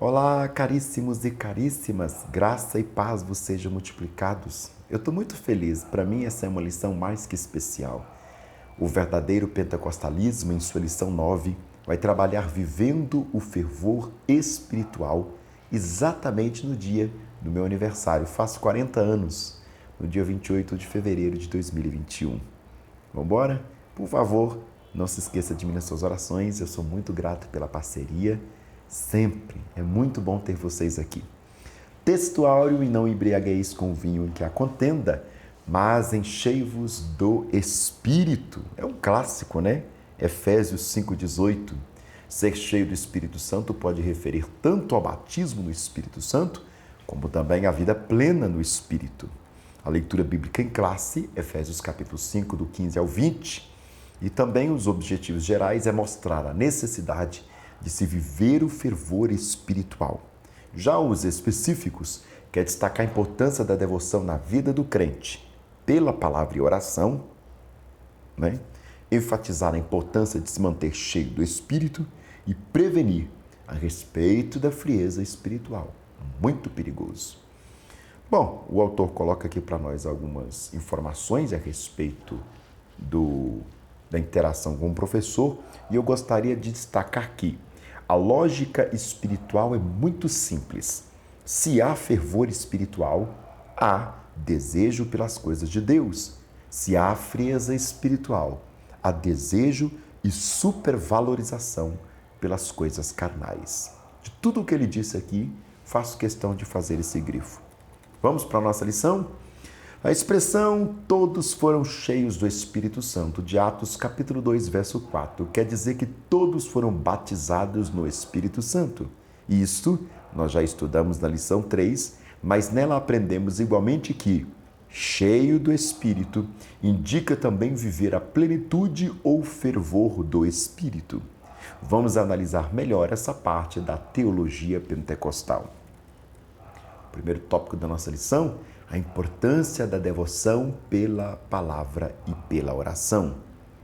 Olá, caríssimos e caríssimas, graça e paz vos sejam multiplicados. Eu estou muito feliz, para mim essa é uma lição mais que especial. O verdadeiro pentecostalismo, em sua lição 9, vai trabalhar vivendo o fervor espiritual exatamente no dia do meu aniversário. Faço 40 anos, no dia 28 de fevereiro de 2021. Vamos embora? Por favor, não se esqueça de mim nas suas orações, eu sou muito grato pela parceria. Sempre é muito bom ter vocês aqui. Textuário: e não embriagueis com o vinho em que há contenda, mas enchei-vos do Espírito. É um clássico, né? Efésios 5,18. Ser cheio do Espírito Santo pode referir tanto ao batismo no Espírito Santo, como também à vida plena no Espírito. A leitura bíblica em classe, Efésios capítulo 5, do 15 ao 20. E também os objetivos gerais é mostrar a necessidade de se viver o fervor espiritual. Já os específicos quer destacar a importância da devoção na vida do crente pela palavra e oração, né? Enfatizar a importância de se manter cheio do Espírito e prevenir a respeito da frieza espiritual, muito perigoso. Bom, o autor coloca aqui para nós algumas informações a respeito da interação com o professor e eu gostaria de destacar aqui. A lógica espiritual é muito simples. Se há fervor espiritual, há desejo pelas coisas de Deus. Se há frieza espiritual, há desejo e supervalorização pelas coisas carnais. De tudo o que ele disse aqui, faço questão de fazer esse grifo. Vamos para a nossa lição? A expressão "todos foram cheios do Espírito Santo", de Atos capítulo 2, verso 4, quer dizer que todos foram batizados no Espírito Santo. Isto nós já estudamos na lição 3, mas nela aprendemos igualmente que cheio do Espírito indica também viver a plenitude ou fervor do Espírito. Vamos analisar melhor essa parte da teologia pentecostal. O primeiro tópico da nossa lição: a importância da devoção pela palavra e pela oração.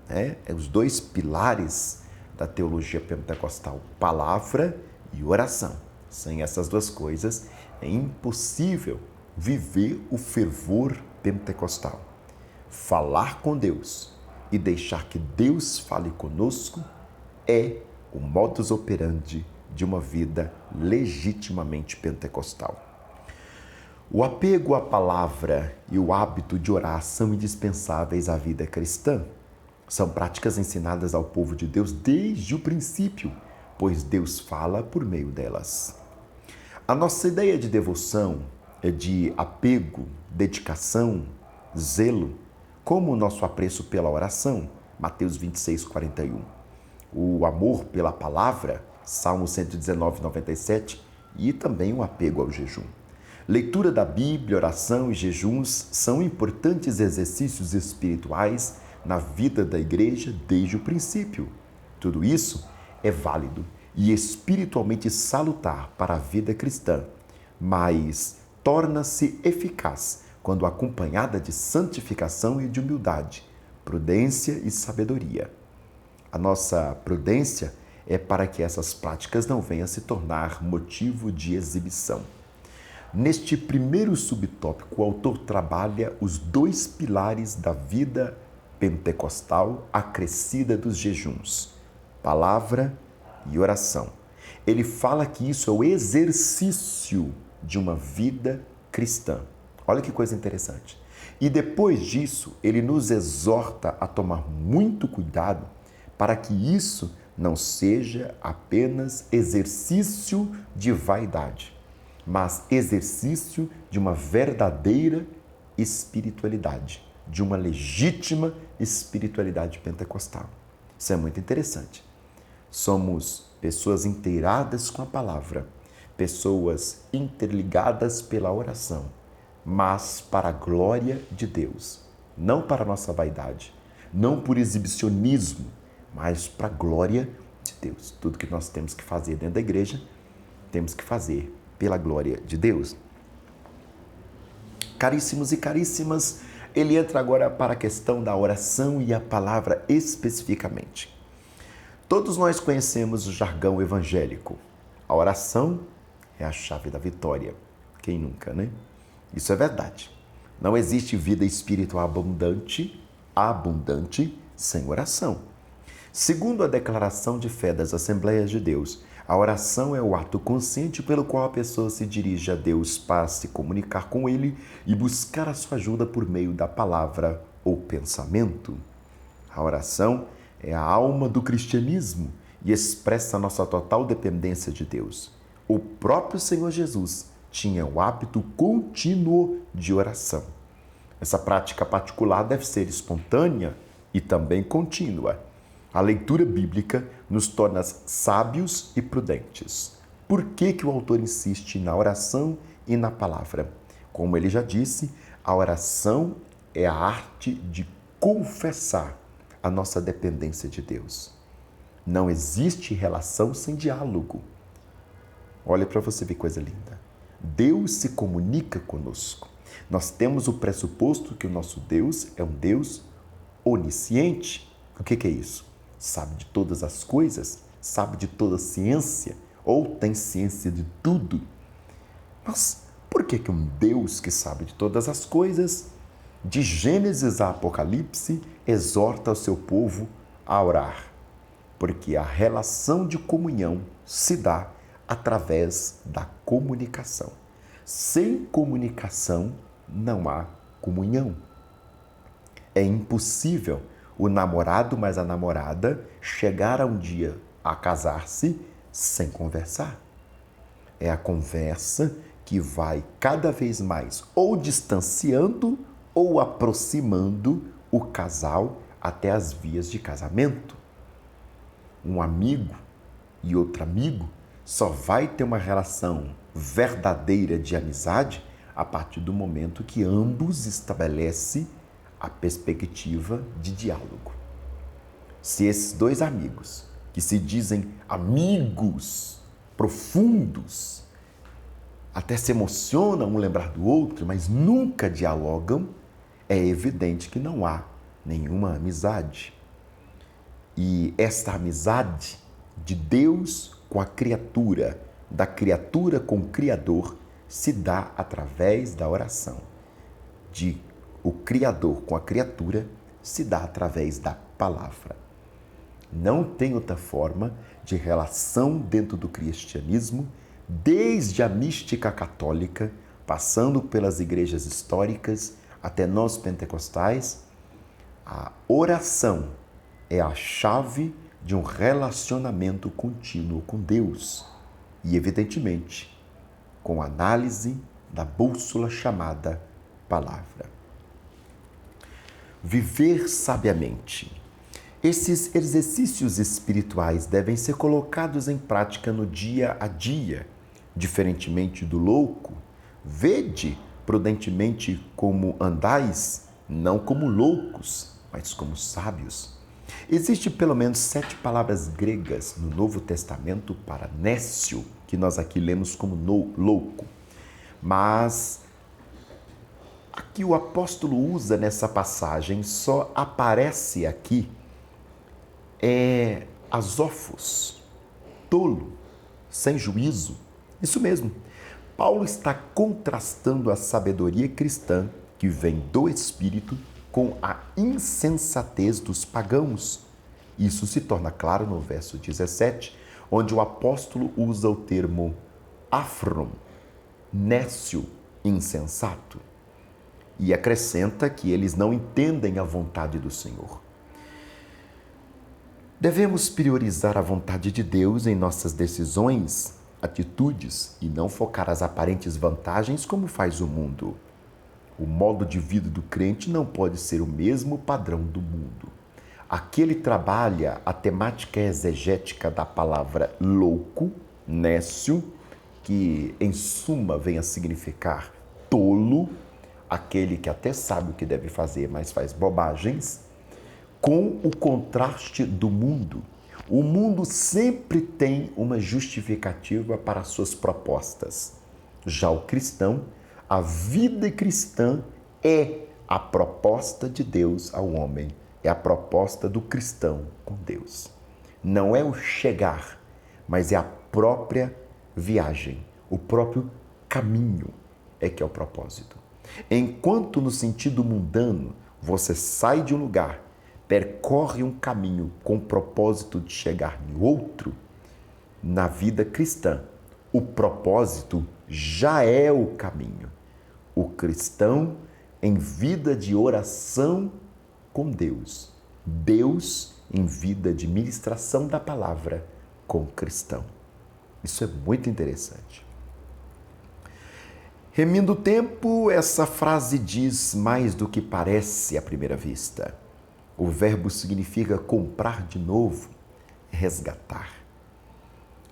É os dois pilares da teologia pentecostal, palavra e oração. Sem essas duas coisas, é impossível viver o fervor pentecostal. Falar com Deus e deixar que Deus fale conosco é o modus operandi de uma vida legitimamente pentecostal. O apego à palavra e o hábito de orar são indispensáveis à vida cristã. São práticas ensinadas ao povo de Deus desde o princípio, pois Deus fala por meio delas. A nossa ideia de devoção é de apego, dedicação, zelo, como o nosso apreço pela oração, Mateus 26, 41. O amor pela palavra, Salmo 119, 97, e também o apego ao jejum. Leitura da Bíblia, oração e jejuns são importantes exercícios espirituais na vida da igreja desde o princípio. Tudo isso é válido e espiritualmente salutar para a vida cristã, mas torna-se eficaz quando acompanhada de santificação e de humildade, prudência e sabedoria. A nossa prudência é para que essas práticas não venham a se tornar motivo de exibição. Neste primeiro subtópico, o autor trabalha os dois pilares da vida pentecostal acrescida dos jejuns, palavra e oração. Ele fala que isso é o exercício de uma vida cristã. Olha que coisa interessante. E depois disso, ele nos exorta a tomar muito cuidado para que isso não seja apenas exercício de vaidade, mas exercício de uma verdadeira espiritualidade, de uma legítima espiritualidade pentecostal. Isso é muito interessante. Somos pessoas inteiradas com a palavra, pessoas interligadas pela oração, mas para a glória de Deus, não para a nossa vaidade, não por exibicionismo, mas para a glória de Deus. Tudo que nós temos que fazer dentro da igreja, temos que fazer pela glória de Deus. Caríssimos e caríssimas, ele entra agora para a questão da oração e a palavra especificamente. Todos nós conhecemos o jargão evangélico. A oração é a chave da vitória. Quem nunca, né? Isso é verdade. Não existe vida espiritual abundante sem oração. Segundo a declaração de fé das Assembleias de Deus, a oração é o ato consciente pelo qual a pessoa se dirige a Deus para se comunicar com Ele e buscar a sua ajuda por meio da palavra ou pensamento. A oração é a alma do cristianismo e expressa a nossa total dependência de Deus. O próprio Senhor Jesus tinha o hábito contínuo de oração. Essa prática particular deve ser espontânea e também contínua. A leitura bíblica nos torna sábios e prudentes. Por que o autor insiste na oração e na palavra? Como ele já disse, a oração é a arte de confessar a nossa dependência de Deus. Não existe relação sem diálogo. Olha para você ver coisa linda. Deus se comunica conosco. Nós temos o pressuposto que o nosso Deus é um Deus onisciente. O que é isso? Sabe de todas as coisas, sabe de toda a ciência, ou tem ciência de tudo. Mas por que um Deus que sabe de todas as coisas, de Gênesis a Apocalipse, exorta o seu povo a orar? Porque a relação de comunhão se dá através da comunicação. Sem comunicação não há comunhão. É impossível o namorado mais a namorada chegar a um dia a casar-se sem conversar. É a conversa que vai cada vez mais ou distanciando ou aproximando o casal até as vias de casamento. Um amigo e outro amigo só vai ter uma relação verdadeira de amizade a partir do momento que ambos estabelecem a perspectiva de diálogo. Se esses dois amigos, que se dizem amigos profundos, até se emocionam um lembrar do outro, mas nunca dialogam, é evidente que não há nenhuma amizade. E esta amizade de Deus com a criatura, da criatura com o Criador, se dá através da oração. De o Criador com a criatura se dá através da palavra. Não tem outra forma de relação dentro do cristianismo, desde a mística católica, passando pelas igrejas históricas até nós pentecostais. A oração é a chave de um relacionamento contínuo com Deus e, evidentemente, com a análise da bússola chamada palavra. Viver sabiamente. Esses exercícios espirituais devem ser colocados em prática no dia a dia. Diferentemente do louco, vede prudentemente como andais, não como loucos, mas como sábios. Existem pelo menos 7 palavras gregas no Novo Testamento para nécio, que nós aqui lemos como louco. Mas aqui o apóstolo usa nessa passagem, só aparece aqui azófos, tolo, sem juízo. Isso mesmo. Paulo está contrastando a sabedoria cristã que vem do Espírito com a insensatez dos pagãos. Isso se torna claro no verso 17, onde o apóstolo usa o termo afron, nécio, insensato, e acrescenta que eles não entendem a vontade do Senhor. Devemos priorizar a vontade de Deus em nossas decisões, atitudes e não focar as aparentes vantagens como faz o mundo. O modo de vida do crente não pode ser o mesmo padrão do mundo. Aqui ele trabalha a temática exegética da palavra louco, nécio, que em suma vem a significar tolo, aquele que até sabe o que deve fazer, mas faz bobagens, com o contraste do mundo. O mundo sempre tem uma justificativa para suas propostas. Já o cristão, a vida cristã é a proposta de Deus ao homem, é a proposta do cristão com Deus. Não é o chegar, mas é a própria viagem, O próprio caminho é que é o propósito. Enquanto no sentido mundano você sai de um lugar, percorre um caminho com o propósito de chegar em outro, na vida cristã, o propósito já é o caminho. O cristão em vida de oração com Deus. Deus em vida de ministração da palavra com o cristão. Isso é muito interessante. Remindo o tempo, essa frase diz mais do que parece à primeira vista. O verbo significa comprar de novo, resgatar,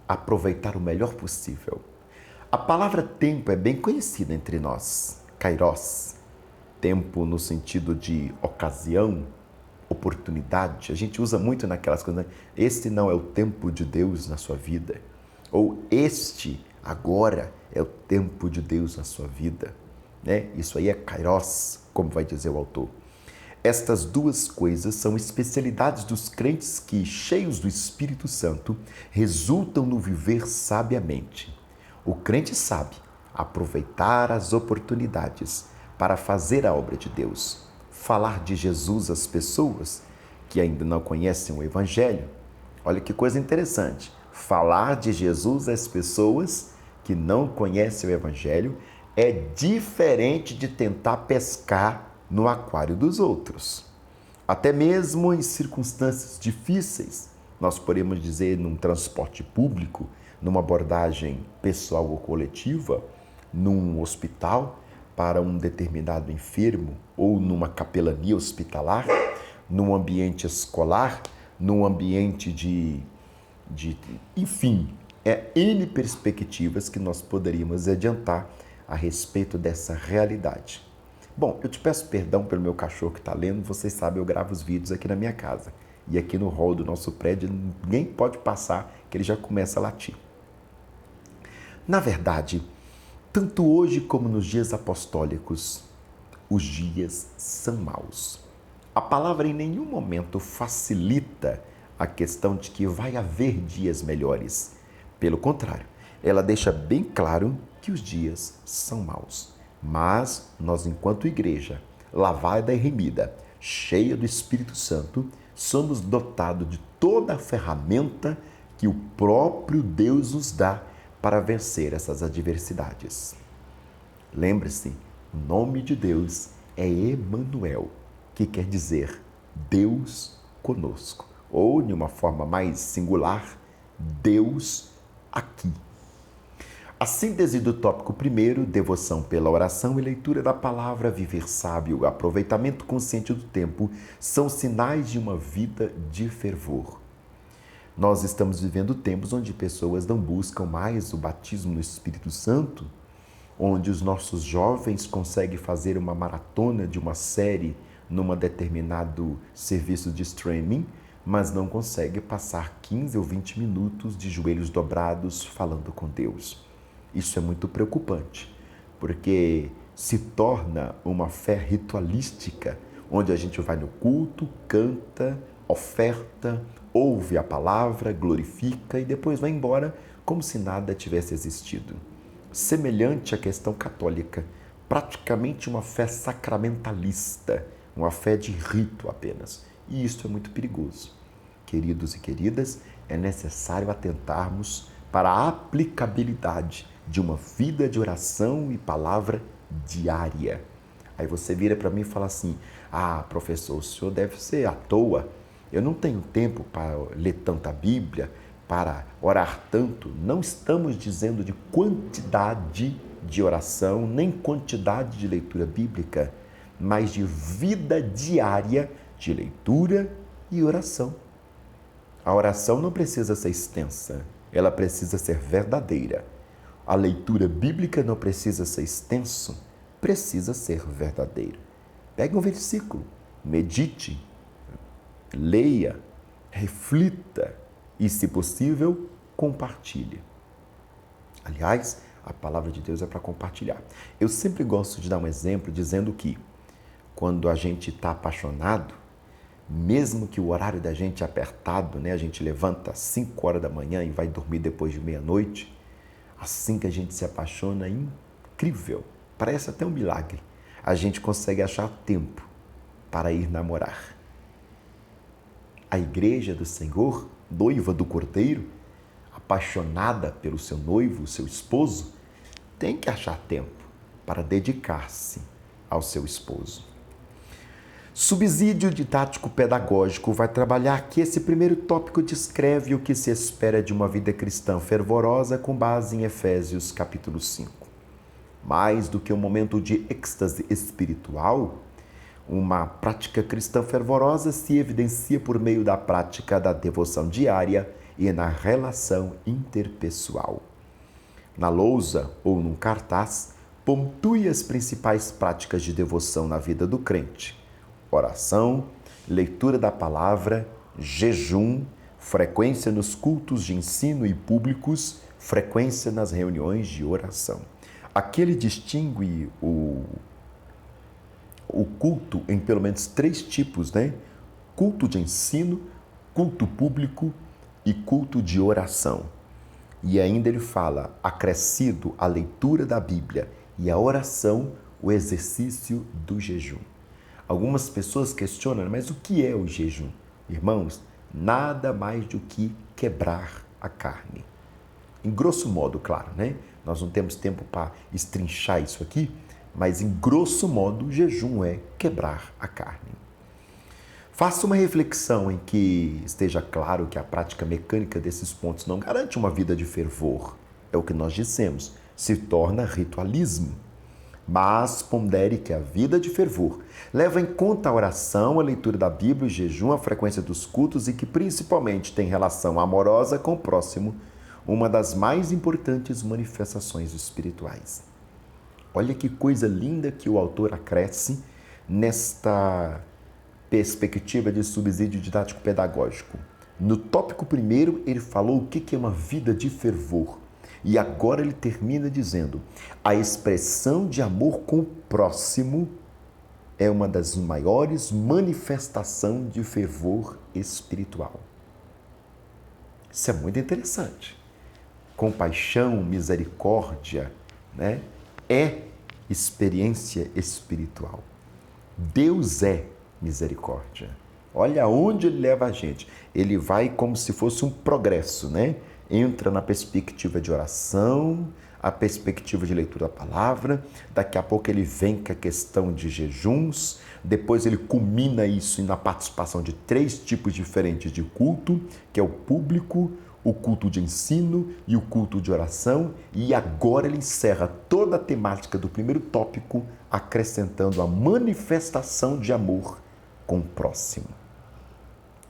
aproveitar o melhor possível. A palavra tempo é bem conhecida entre nós, kairos. Tempo no sentido de ocasião, oportunidade. A gente usa muito naquelas coisas, né? Este não é o tempo de Deus na sua vida. Ou este agora é o tempo de Deus na sua vida. Né? Isso aí é kairos, como vai dizer o autor. Estas duas coisas são especialidades dos crentes que, cheios do Espírito Santo, resultam no viver sabiamente. O crente sabe aproveitar as oportunidades para fazer a obra de Deus, falar de Jesus às pessoas que ainda não conhecem o Evangelho. Olha que coisa interessante, falar de Jesus às pessoas que não conhecem o Evangelho é diferente de tentar pescar no aquário dos outros. Até mesmo em circunstâncias difíceis, nós podemos dizer num transporte público, numa abordagem pessoal ou coletiva, num hospital para um determinado enfermo ou numa capelania hospitalar, num ambiente escolar, num ambiente enfim, N perspectivas que nós poderíamos adiantar a respeito dessa realidade. Bom, eu te peço perdão pelo meu cachorro que está lendo, vocês sabem, eu gravo os vídeos aqui na minha casa. E aqui no hall do nosso prédio, ninguém pode passar que ele já começa a latir. Na verdade, tanto hoje como nos dias apostólicos, os dias são maus. A palavra em nenhum momento facilita a questão de que vai haver dias melhores. Pelo contrário, ela deixa bem claro que os dias são maus. Mas nós, enquanto igreja, lavada e remida, cheia do Espírito Santo, somos dotados de toda a ferramenta que o próprio Deus nos dá para vencer essas adversidades. Lembre-se, o nome de Deus é Emanuel, que quer dizer Deus conosco. Ou, de uma forma mais singular, Deus aqui. A síntese do tópico primeiro, devoção pela oração e leitura da palavra, viver sábio, aproveitamento consciente do tempo, são sinais de uma vida de fervor. Nós estamos vivendo tempos onde pessoas não buscam mais o batismo no Espírito Santo, onde os nossos jovens conseguem fazer uma maratona de uma série num determinado serviço de streaming, mas não conseguem passar 15 ou 20 minutos de joelhos dobrados falando com Deus. Isso é muito preocupante, porque se torna uma fé ritualística, onde a gente vai no culto, canta, oferta, ouve a palavra, glorifica e depois vai embora como se nada tivesse existido. Semelhante à questão católica, praticamente uma fé sacramentalista, uma fé de rito apenas. E isso é muito perigoso. Queridos e queridas, é necessário atentarmos para a aplicabilidade de uma vida de oração e palavra diária. Aí você vira para mim e fala assim: ah, professor, o senhor deve ser à toa. Eu não tenho tempo para ler tanta Bíblia, para orar tanto. Não estamos dizendo de quantidade de oração, nem quantidade de leitura bíblica, mas de vida diária de leitura e oração. A oração não precisa ser extensa, ela precisa ser verdadeira. A leitura bíblica não precisa ser extenso, precisa ser verdadeiro. Pegue um versículo, medite, leia, reflita e, se possível, compartilhe. Aliás, a palavra de Deus é para compartilhar. Eu sempre gosto de dar um exemplo dizendo que quando a gente está apaixonado, mesmo que o horário da gente é apertado, né? A gente levanta às 5 horas da manhã e vai dormir depois de meia-noite, Assim que a gente se apaixona, é incrível, parece até um milagre. A gente consegue achar tempo para ir namorar. A igreja do Senhor, noiva do Cordeiro, apaixonada pelo seu noivo, seu esposo, tem que achar tempo para dedicar-se ao seu esposo. Subsídio didático pedagógico vai trabalhar aqui. Esse primeiro tópico descreve o que se espera de uma vida cristã fervorosa com base em Efésios capítulo 5. Mais do que um momento de êxtase espiritual, uma prática cristã fervorosa se evidencia por meio da prática da devoção diária e na relação interpessoal. Na lousa ou num cartaz, pontue as principais práticas de devoção na vida do crente: oração, leitura da palavra, jejum, frequência nos cultos de ensino e públicos, frequência nas reuniões de oração. Aqui ele distingue o culto em pelo menos 3 tipos, né? Culto de ensino, culto público e culto de oração. E ainda ele fala, acrescido a leitura da Bíblia e a oração, o exercício do jejum. Algumas pessoas questionam, mas o que é o jejum? Irmãos, nada mais do que quebrar a carne. Em grosso modo, claro, né? Nós não temos tempo para estrinchar isso aqui, mas em grosso modo, o jejum é quebrar a carne. Faça uma reflexão em que esteja claro que a prática mecânica desses pontos não garante uma vida de fervor. É o que nós dissemos, se torna ritualismo. Mas pondere que a vida de fervor leva em conta a oração, a leitura da Bíblia, o jejum, a frequência dos cultos e que principalmente tem relação amorosa com o próximo, uma das mais importantes manifestações espirituais. Olha que coisa linda que o autor acresce nesta perspectiva de subsídio didático-pedagógico. No tópico primeiro, ele falou o que é uma vida de fervor. E agora ele termina dizendo: a expressão de amor com o próximo é uma das maiores manifestações de fervor espiritual. Isso é muito interessante. Compaixão, misericórdia, né? É experiência espiritual. Deus é misericórdia. Olha onde ele leva a gente. Ele vai como se fosse um progresso, né? Entra na perspectiva de oração, a perspectiva de leitura da palavra, daqui a pouco ele vem com a questão de jejuns, depois ele culmina isso na participação de 3 tipos diferentes de culto, que é o público, o culto de ensino e o culto de oração, e agora ele encerra toda a temática do primeiro tópico, acrescentando a manifestação de amor com o próximo.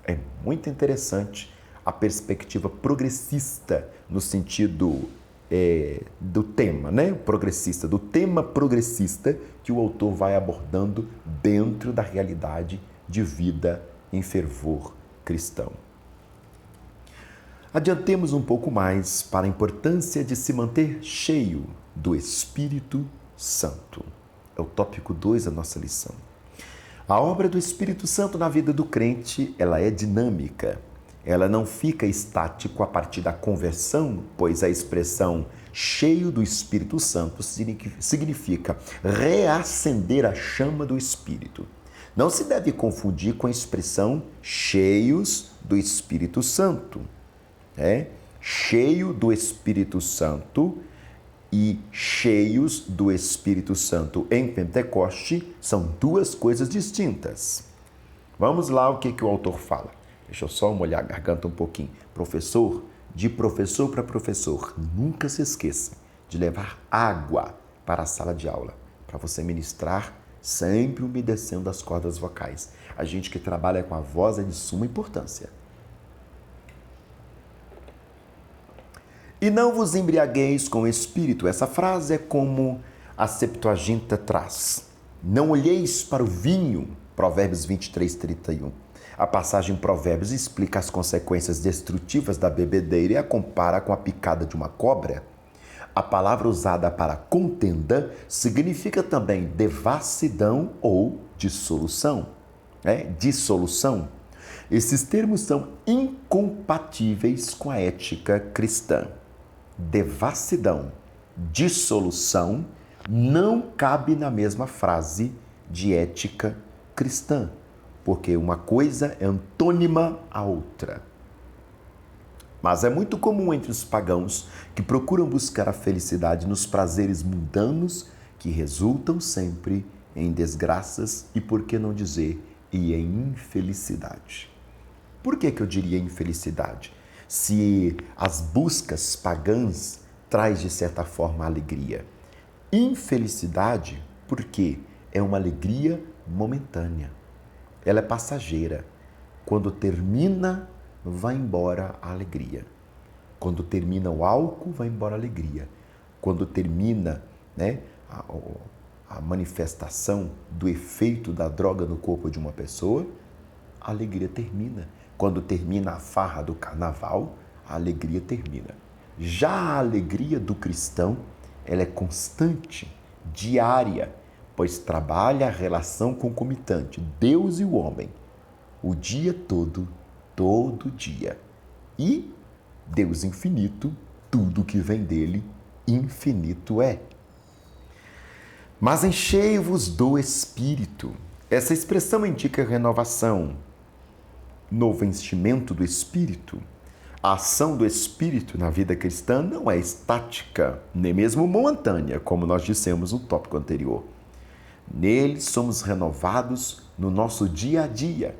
É muito interessante a perspectiva progressista no sentido do tema, né? Progressista, do tema progressista que o autor vai abordando dentro da realidade de vida em fervor cristão. Adiantemos um pouco mais para a importância de se manter cheio do Espírito Santo. É o tópico 2 da nossa lição. A obra do Espírito Santo na vida do crente, ela é dinâmica. Ela não fica estático a partir da conversão, pois a expressão cheio do Espírito Santo significa reacender a chama do Espírito. Não se deve confundir com a expressão cheios do Espírito Santo. Cheio do Espírito Santo e cheios do Espírito Santo em Pentecoste são 2 coisas distintas. Vamos lá o que o autor fala. Deixa eu só molhar a garganta um pouquinho. Professor, de professor para professor, nunca se esqueça de levar água para a sala de aula, para você ministrar sempre umedecendo as cordas vocais. A gente que trabalha com a voz é de suma importância. E não vos embriagueis com o Espírito. Essa frase é como a Septuaginta traz. Não olheis para o vinho, Provérbios 23, 31. A passagem em Provérbios explica as consequências destrutivas da bebedeira e a compara com a picada de uma cobra. A palavra usada para contenda significa também devassidão ou dissolução. Dissolução. Esses termos são incompatíveis com a ética cristã. devassidão, dissolução não cabe na mesma frase de ética cristã, porque uma coisa é antônima à outra. Mas é muito comum entre os pagãos que procuram buscar a felicidade nos prazeres mundanos que resultam sempre em desgraças e, por que não dizer, e em infelicidade. Por que eu diria infelicidade? Se as buscas pagãs traz de certa forma alegria. Infelicidade porque é uma alegria momentânea. Ela é passageira. Quando termina, vai embora a alegria. Quando termina o álcool, vai embora a alegria. Quando termina, a manifestação do efeito da droga no corpo de uma pessoa, a alegria termina. Quando termina a farra do carnaval, a alegria termina. Já a alegria do cristão, ela é constante, diária, pois trabalha a relação concomitante, Deus e o homem, o dia todo, todo dia. E Deus infinito, tudo que vem dele, infinito é. Mas enchei-vos do Espírito. Essa expressão indica renovação, novo enchimento do Espírito. A ação do Espírito na vida cristã não é estática, nem mesmo momentânea, como nós dissemos no tópico anterior. Nele somos renovados no nosso dia a dia.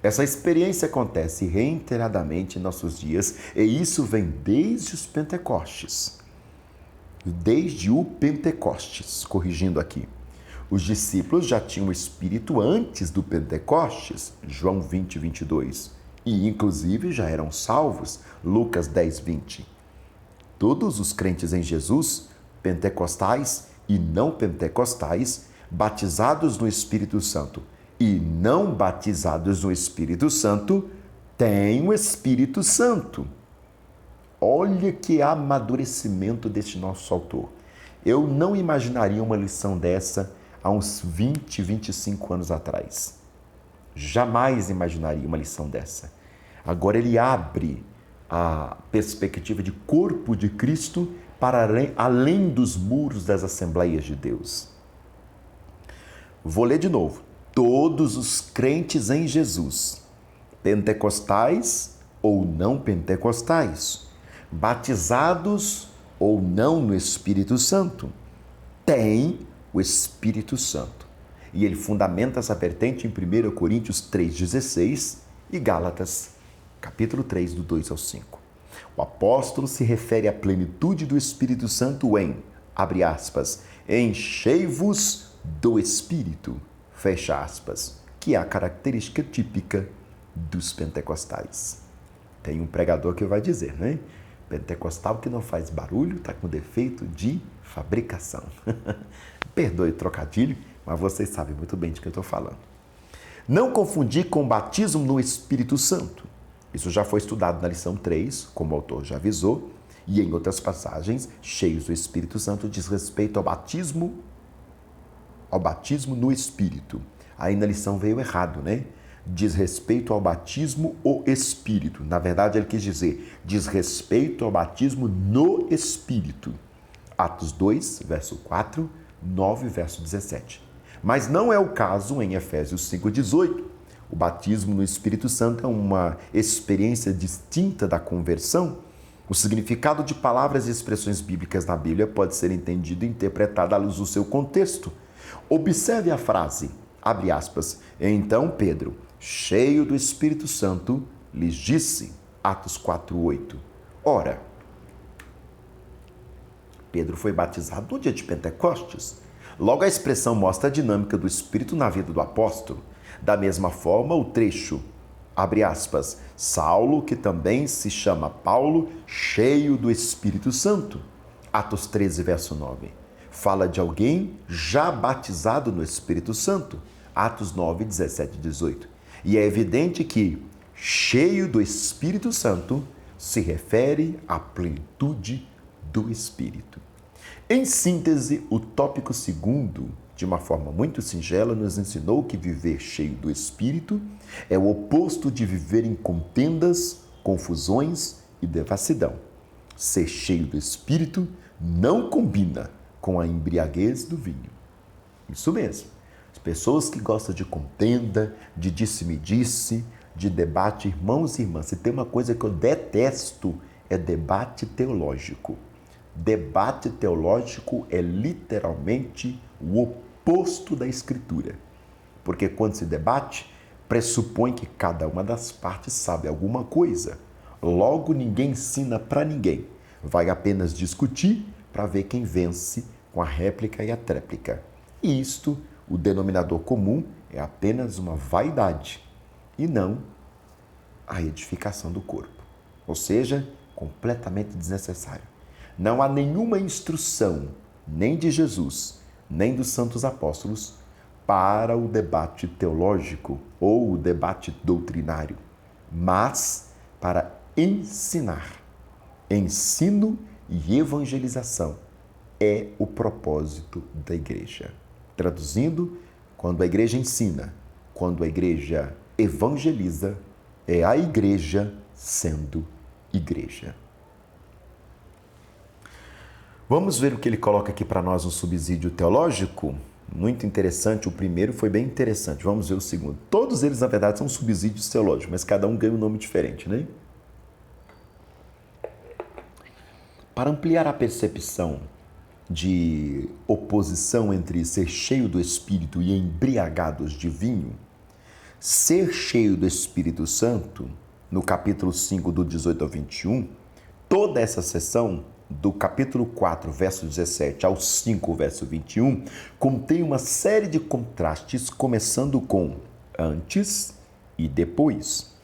Essa experiência acontece reiteradamente em nossos dias e isso vem desde os Pentecostes. Desde o Pentecostes, corrigindo aqui. Os discípulos já tinham o Espírito antes do Pentecostes, João 20, 22. E, inclusive, já eram salvos, Lucas 10, 20. Todos os crentes em Jesus, pentecostais e não pentecostais, batizados no Espírito Santo e não batizados no Espírito Santo, têm o Espírito Santo. Olha que amadurecimento deste nosso autor. Eu não imaginaria uma lição dessa há uns 20, 25 anos atrás. Jamais imaginaria uma lição dessa. Agora ele abre a perspectiva de corpo de Cristo para além dos muros das Assembleias de Deus. Vou ler de novo. Todos os crentes em Jesus, pentecostais ou não pentecostais, batizados ou não no Espírito Santo, têm o Espírito Santo. E ele fundamenta essa vertente em 1 Coríntios 3,16 e Gálatas, capítulo 3, do 2 ao 5. O apóstolo se refere à plenitude do Espírito Santo em, abre aspas, enchei-vos do Espírito, fecha aspas, que é a característica típica dos pentecostais. Tem um pregador que vai dizer, né? Pentecostal que não faz barulho está com defeito de fabricação. Perdoe o trocadilho, mas vocês sabem muito bem de que eu estou falando. Não confundir com o batismo no Espírito Santo. Isso já foi estudado na lição 3, como o autor já avisou, e em outras passagens, cheios do Espírito Santo, diz respeito ao batismo no Espírito. Aí na lição veio errado, né? Diz respeito ao batismo o Espírito. Na verdade, ele quis dizer, diz respeito ao batismo no Espírito. Atos 2, verso 4, 9, verso 17. Mas não é o caso em Efésios 5,18. O batismo no Espírito Santo é uma experiência distinta da conversão. O significado de palavras e expressões bíblicas na Bíblia pode ser entendido e interpretado à luz do seu contexto. Observe a frase, abre aspas, então Pedro, cheio do Espírito Santo, lhes disse, Atos 4:8. Ora, Pedro foi batizado no dia de Pentecostes. Logo, a expressão mostra a dinâmica do Espírito na vida do apóstolo. Da mesma forma, o trecho, abre aspas, Saulo, que também se chama Paulo, cheio do Espírito Santo, Atos 13, verso 9. Fala de alguém já batizado no Espírito Santo, Atos 9, 17 e 18. E é evidente que cheio do Espírito Santo se refere à plenitude do Espírito. Em síntese, o tópico 2, de uma forma muito singela, nos ensinou que viver cheio do Espírito é o oposto de viver em contendas, confusões e devassidão. Ser cheio do Espírito não combina com a embriaguez do vinho. Isso mesmo. As pessoas que gostam de contenda, de disse-me-disse, de debate, irmãos e irmãs, se tem uma coisa que eu detesto, é debate teológico. Debate teológico é literalmente o oposto da Escritura. Porque quando se debate, pressupõe que cada uma das partes sabe alguma coisa. Logo, ninguém ensina para ninguém. Vai apenas discutir para ver quem vence com a réplica e a tréplica. E isto, o denominador comum, é apenas uma vaidade e não a edificação do corpo. Ou seja, completamente desnecessário. Não há nenhuma instrução, nem de Jesus, nem dos santos apóstolos, para o debate teológico ou o debate doutrinário, mas para ensinar. Ensino e evangelização é o propósito da igreja. Traduzindo, quando a igreja ensina, quando a igreja evangeliza, é a igreja sendo igreja. Vamos ver o que ele coloca aqui para nós no subsídio teológico? Muito interessante. O primeiro foi bem interessante. Vamos ver o segundo. Todos eles, na verdade, são subsídios teológicos, mas cada um ganha um nome diferente, né? Para ampliar a percepção de oposição entre ser cheio do Espírito e embriagados de vinho, ser cheio do Espírito Santo, no capítulo 5, do 18 ao 21, toda essa sessão, do capítulo 4, verso 17 ao 5, verso 21, contém uma série de contrastes, começando com antes e depois,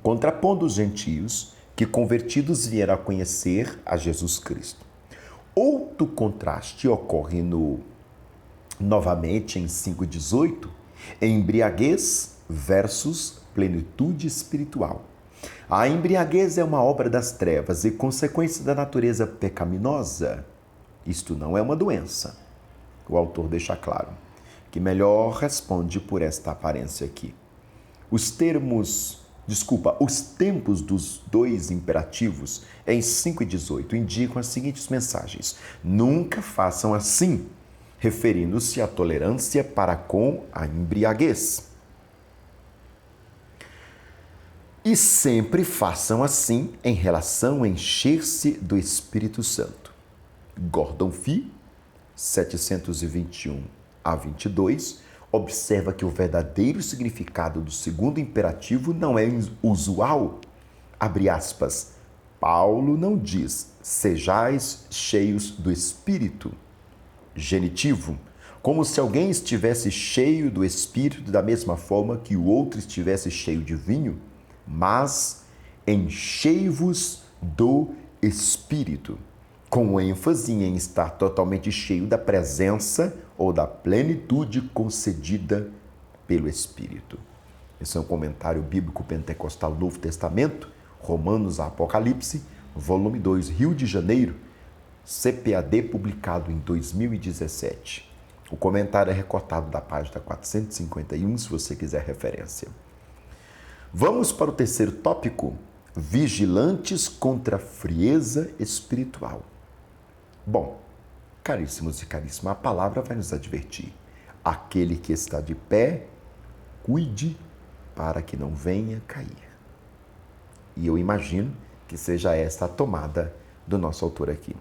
contrapondo os gentios que convertidos vieram a conhecer a Jesus Cristo. Outro contraste ocorre novamente em 5,18, embriaguez versus plenitude espiritual. A embriaguez é uma obra das trevas e consequência da natureza pecaminosa. Isto não é uma doença. O autor deixa claro que melhor responde por esta aparência aqui. Os tempos dos dois imperativos em 5,18 indicam as seguintes mensagens. Nunca façam assim, referindo-se à tolerância para com a embriaguez. E sempre façam assim em relação a encher-se do Espírito Santo. Gordon Fee, 721 a 22, observa que o verdadeiro significado do segundo imperativo não é usual. Abre aspas. Paulo não diz, sejais cheios do Espírito. Genitivo, como se alguém estivesse cheio do Espírito da mesma forma que o outro estivesse cheio de vinho, mas enchei-vos do Espírito, com ênfase em estar totalmente cheio da presença ou da plenitude concedida pelo Espírito. Esse é um comentário bíblico pentecostal Novo Testamento, Romanos a Apocalipse, volume 2, Rio de Janeiro, CPAD, publicado em 2017. O comentário é recortado da página 451, se você quiser referência. Vamos para o terceiro tópico, vigilantes contra a frieza espiritual. Bom, caríssimos e caríssimas, a palavra vai nos advertir. Aquele que está de pé, cuide para que não venha cair. E eu imagino que seja esta a tomada do nosso autor aqui.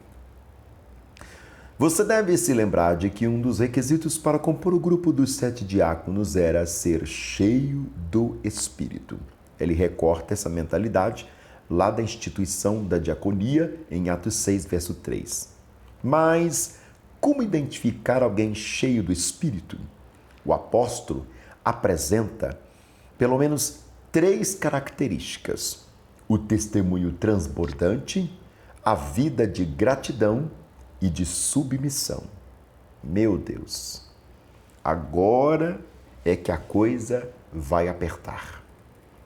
Você deve se lembrar de que um dos requisitos para compor o grupo dos 7 diáconos era ser cheio do Espírito. Ele recorta essa mentalidade lá da instituição da diaconia em Atos 6, verso 3. Mas como identificar alguém cheio do Espírito? O apóstolo apresenta pelo menos 3 características: o testemunho transbordante, a vida de gratidão e de submissão. Meu Deus, agora é que a coisa vai apertar.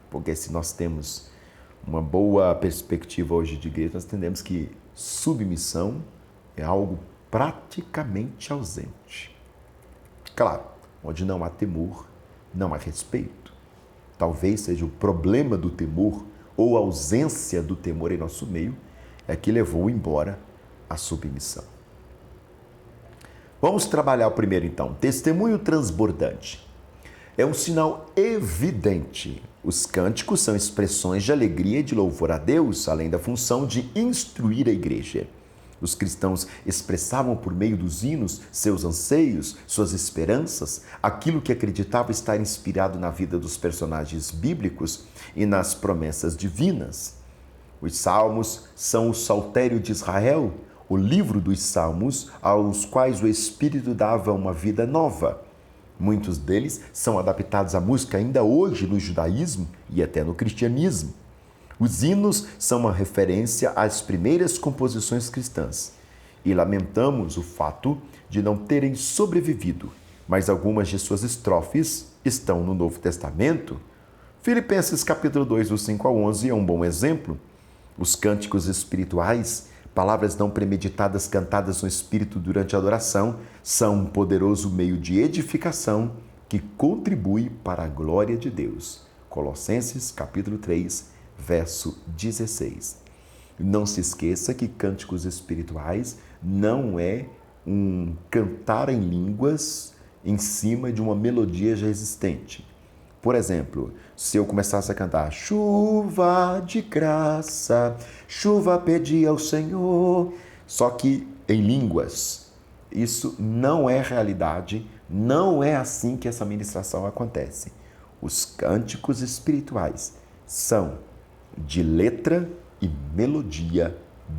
Porque se nós temos uma boa perspectiva hoje de igreja, nós entendemos que submissão é algo praticamente ausente. Claro, onde não há temor, não há respeito. Talvez seja o problema do temor ou a ausência do temor em nosso meio é que levou embora a submissão. Vamos trabalhar o primeiro então. Testemunho transbordante. É um sinal evidente. Os cânticos são expressões de alegria e de louvor a Deus, além da função de instruir a igreja. Os cristãos expressavam por meio dos hinos seus anseios, suas esperanças, aquilo que acreditavam estar inspirado na vida dos personagens bíblicos e nas promessas divinas. Os salmos são o saltério de Israel, o livro dos salmos aos quais o Espírito dava uma vida nova. Muitos deles são adaptados à música ainda hoje no judaísmo e até no cristianismo. Os hinos são uma referência às primeiras composições cristãs e lamentamos o fato de não terem sobrevivido, mas algumas de suas estrofes estão no Novo Testamento. Filipenses capítulo 2, do 5 ao 11 é um bom exemplo. Os cânticos espirituais, palavras não premeditadas cantadas no Espírito durante a adoração, são um poderoso meio de edificação que contribui para a glória de Deus. Colossenses capítulo 3, verso 16. Não se esqueça que cânticos espirituais não é um cantar em línguas em cima de uma melodia já existente. Por exemplo, se eu começasse a cantar chuva de graça, chuva pedi ao Senhor, só que em línguas, isso não é realidade, não é assim que essa ministração acontece. Os cânticos espirituais são de letra e melodia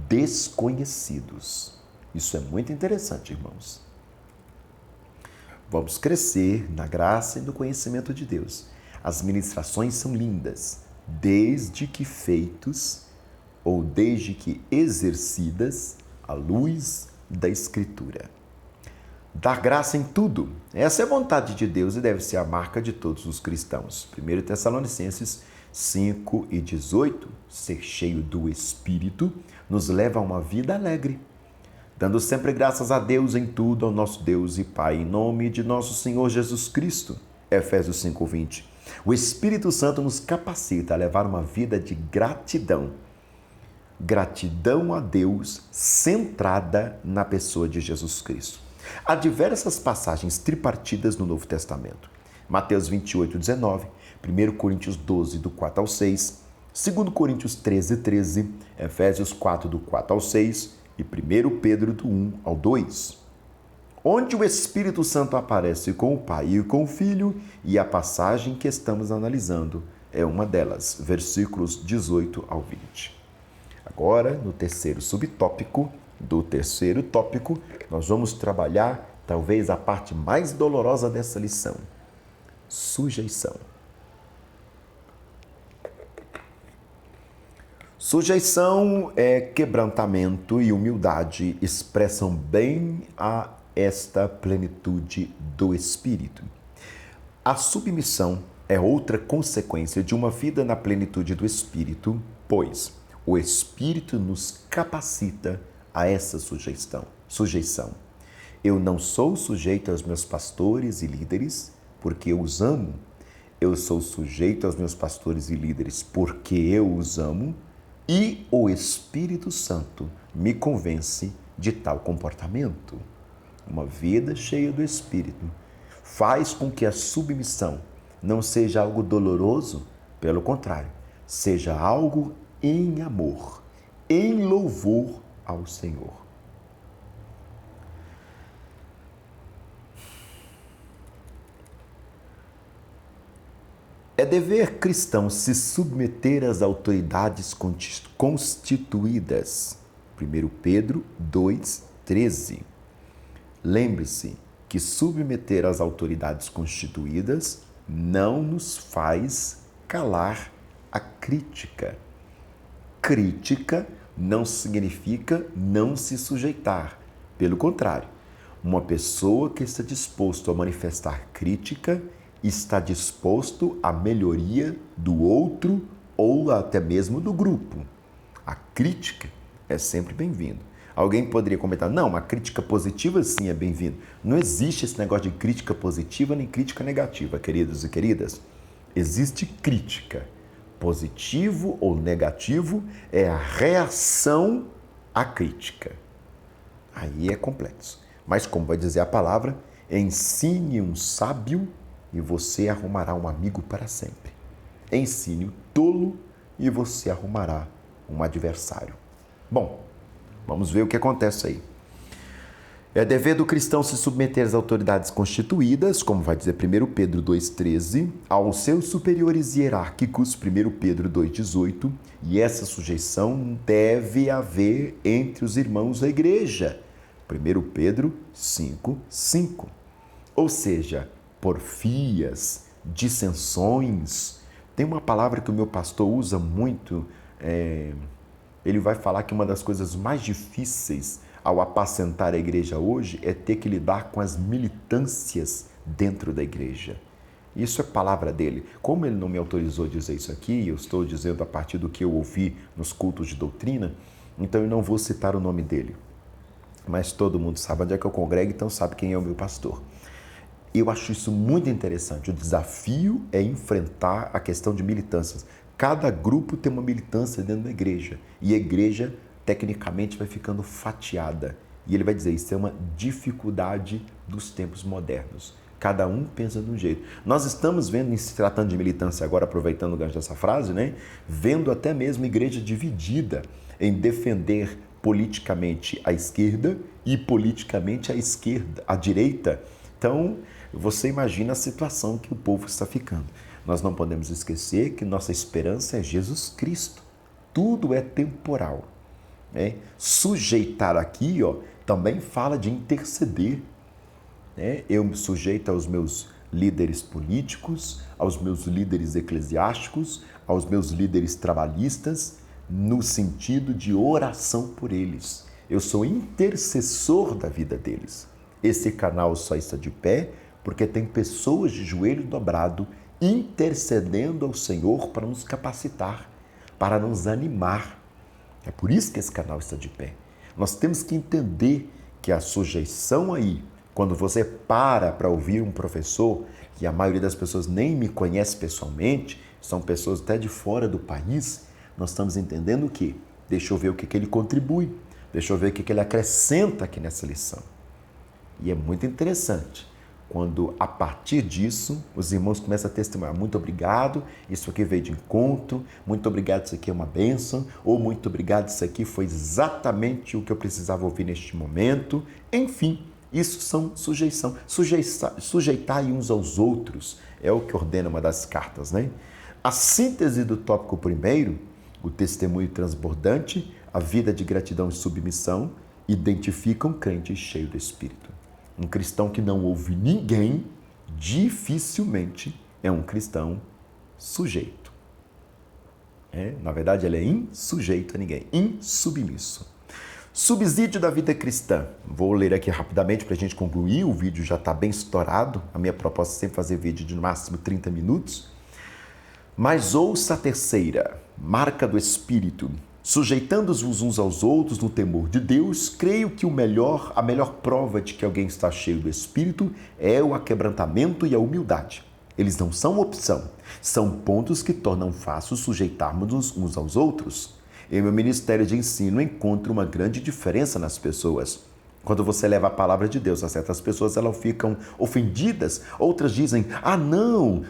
desconhecidos. Isso é muito interessante, irmãos. Vamos crescer na graça e no conhecimento de Deus. As ministrações são lindas, desde que exercidas à luz da Escritura. Dar graça em tudo. Essa é a vontade de Deus e deve ser a marca de todos os cristãos. 1 Tessalonicenses 5:18, ser cheio do Espírito nos leva a uma vida alegre, dando sempre graças a Deus em tudo, ao nosso Deus e Pai, em nome de nosso Senhor Jesus Cristo. Efésios 5:20. O Espírito Santo nos capacita a levar uma vida de gratidão. Gratidão a Deus centrada na pessoa de Jesus Cristo. Há diversas passagens tripartidas no Novo Testamento. Mateus 28:19, 1 Coríntios 12, do 4 ao 6, 2 Coríntios 13:13, Efésios 4, do 4 ao 6 e 1 Pedro, do 1 ao 2. Onde o Espírito Santo aparece com o Pai e com o Filho, e a passagem que estamos analisando é uma delas, versículos 18 ao 20. Agora, no terceiro subtópico do terceiro tópico, nós vamos trabalhar talvez a parte mais dolorosa dessa lição: sujeição. Sujeição é quebrantamento e humildade expressam bem esta plenitude do Espírito. A submissão é outra consequência de uma vida na plenitude do Espírito, pois o Espírito nos capacita a essa sujeição. Eu não sou sujeito aos meus pastores e líderes porque eu os amo. Eu sou sujeito aos meus pastores e líderes porque eu os amo e o Espírito Santo me convence de tal comportamento. Uma vida cheia do Espírito faz com que a submissão não seja algo doloroso, pelo contrário, seja algo em amor, em louvor ao Senhor. É dever cristão se submeter às autoridades constituídas. 1 Pedro 2:13. Lembre-se que submeter às autoridades constituídas não nos faz calar a crítica. Crítica não significa não se sujeitar. Pelo contrário, uma pessoa que está disposto a manifestar crítica está disposto à melhoria do outro ou até mesmo do grupo. A crítica é sempre bem-vinda. Alguém poderia comentar, não, a crítica positiva sim é bem-vinda. Não existe esse negócio de crítica positiva nem crítica negativa, queridos e queridas. Existe crítica. Positivo ou negativo é a reação a crítica. Aí é complexo. Mas como vai dizer a palavra, ensine um sábio e você arrumará um amigo para sempre. Ensine o tolo e você arrumará um adversário. Bom, vamos ver o que acontece aí. É dever do cristão se submeter às autoridades constituídas, como vai dizer 1 Pedro 2,13, aos seus superiores hierárquicos, 1 Pedro 2,18, e essa sujeição deve haver entre os irmãos da igreja, 1 Pedro 5,5. Ou seja, porfias, dissensões. Tem uma palavra que o meu pastor usa muito, ele vai falar que uma das coisas mais difíceis ao apacentar a igreja hoje é ter que lidar com as militâncias dentro da igreja. Isso é palavra dele. Como ele não me autorizou a dizer isso aqui, eu estou dizendo a partir do que eu ouvi nos cultos de doutrina, então eu não vou citar o nome dele. Mas todo mundo sabe onde é que eu congrego, então sabe quem é o meu pastor. Eu acho isso muito interessante. O desafio é enfrentar a questão de militâncias. Cada grupo tem uma militância dentro da igreja. E a igreja, tecnicamente, vai ficando fatiada. E ele vai dizer, isso é uma dificuldade dos tempos modernos. Cada um pensa de um jeito. Nós estamos vendo, em se tratando de militância agora, aproveitando o gancho dessa frase, vendo até mesmo igreja dividida em defender politicamente a esquerda e politicamente a direita. Então, você imagina a situação que o povo está ficando. Nós não podemos esquecer que nossa esperança é Jesus Cristo. Tudo é temporal. Sujeitar aqui, também fala de interceder. Eu me sujeito aos meus líderes políticos, aos meus líderes eclesiásticos, aos meus líderes trabalhistas, no sentido de oração por eles. Eu sou intercessor da vida deles. Esse canal só está de pé porque tem pessoas de joelho dobrado intercedendo ao Senhor para nos capacitar, para nos animar. É por isso que esse canal está de pé. Nós temos que entender que a sujeição aí, quando você para ouvir um professor, que a maioria das pessoas nem me conhece pessoalmente, são pessoas até de fora do país, nós estamos entendendo o quê? Deixa eu ver o que ele contribui, deixa eu ver o que ele acrescenta aqui nessa lição. E é muito interessante quando, a partir disso, os irmãos começam a testemunhar. Muito obrigado, isso aqui veio de encontro, muito obrigado, isso aqui é uma bênção, ou muito obrigado, isso aqui foi exatamente o que eu precisava ouvir neste momento. Enfim, isso são sujeição. Sujeitar uns aos outros é o que ordena uma das cartas, A síntese do tópico primeiro, o testemunho transbordante, a vida de gratidão e submissão, identifica um crente cheio do Espírito. Um cristão que não ouve ninguém, dificilmente é um cristão sujeito. Na verdade, ele é insujeito a ninguém, insubmisso. Subsídio da vida cristã. Vou ler aqui rapidamente para a gente concluir, o vídeo já está bem estourado. A minha proposta é sempre fazer vídeo de no máximo 30 minutos. Mas ouça a terceira, marca do Espírito. Sujeitando-vos uns aos outros no temor de Deus, creio que a melhor prova de que alguém está cheio do Espírito é o aquebrantamento e a humildade. Eles não são opção, são pontos que tornam fácil sujeitarmos uns aos outros. Em meu ministério de ensino, encontro uma grande diferença nas pessoas. Quando você leva a palavra de Deus a certas pessoas, elas ficam ofendidas, outras dizem,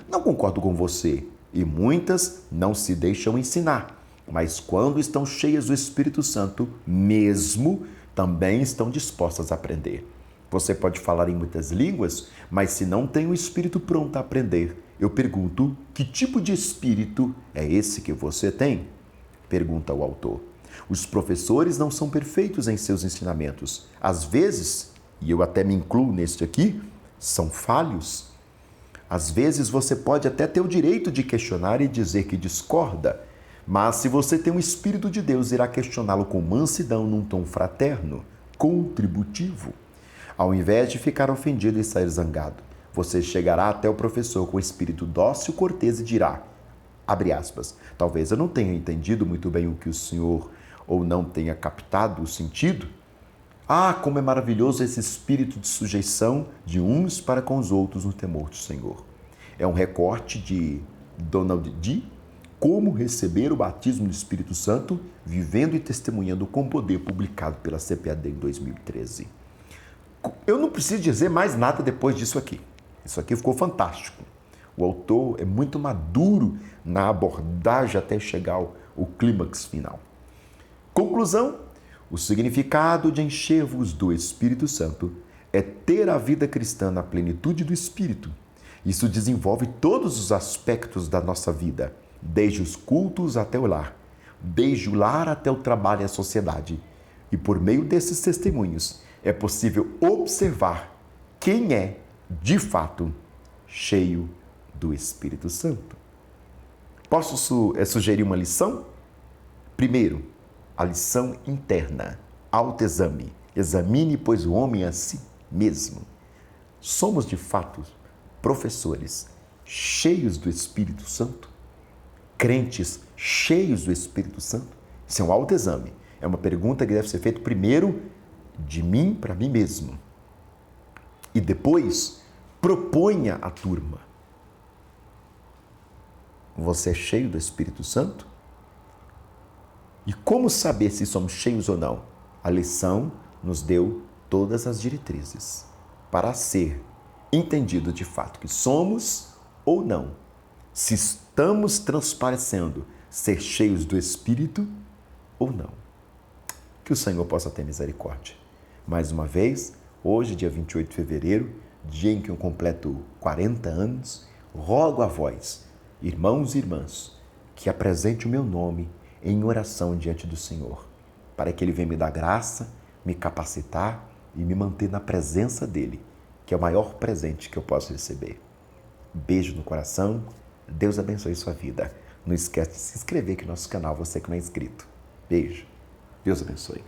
não concordo com você. E muitas não se deixam ensinar. Mas quando estão cheias do Espírito Santo, mesmo, também estão dispostas a aprender. Você pode falar em muitas línguas, mas se não tem o Espírito pronto a aprender, eu pergunto, que tipo de Espírito é esse que você tem? Pergunta o autor. Os professores não são perfeitos em seus ensinamentos. Às vezes, e eu até me incluo neste aqui, são falhos. Às vezes você pode até ter o direito de questionar e dizer que discorda, mas se você tem o Espírito de Deus, irá questioná-lo com mansidão num tom fraterno, contributivo. Ao invés de ficar ofendido e sair zangado, você chegará até o professor com espírito dócil e cortês e dirá, abre aspas, talvez eu não tenha entendido muito bem o que o senhor ou não tenha captado o sentido. Como é maravilhoso esse espírito de sujeição de uns para com os outros no temor do Senhor. É um recorte de Donald D. Como receber o batismo do Espírito Santo, vivendo e testemunhando com poder, publicado pela CPAD em 2013. Eu não preciso dizer mais nada depois disso aqui. Isso aqui ficou fantástico. O autor é muito maduro na abordagem até chegar ao clímax final. Conclusão: o significado de encher-vos do Espírito Santo é ter a vida cristã na plenitude do Espírito. Isso desenvolve todos os aspectos da nossa vida, desde os cultos até o lar, desde o lar até o trabalho e a sociedade. E por meio desses testemunhos é possível observar quem é, de fato, cheio do Espírito Santo. Posso sugerir uma lição? Primeiro, a lição interna, autoexame. Examine, pois, o homem a si mesmo. Somos, de fato, professores cheios do Espírito Santo? Crentes cheios do Espírito Santo? Isso é um autoexame. É uma pergunta que deve ser feita primeiro de mim para mim mesmo. E depois, proponha à turma. Você é cheio do Espírito Santo? E como saber se somos cheios ou não? A lição nos deu todas as diretrizes para ser entendido de fato que somos ou não. Se estamos transparecendo ser cheios do Espírito ou não. Que o Senhor possa ter misericórdia. Mais uma vez, hoje, dia 28 de fevereiro, dia em que eu completo 40 anos, rogo a vós, irmãos e irmãs, que apresente o meu nome em oração diante do Senhor, para que Ele venha me dar graça, me capacitar e me manter na presença dEle, que é o maior presente que eu posso receber. Beijo no coração, Deus abençoe sua vida. Não esquece de se inscrever aqui no nosso canal, você que não é inscrito. Beijo, Deus abençoe.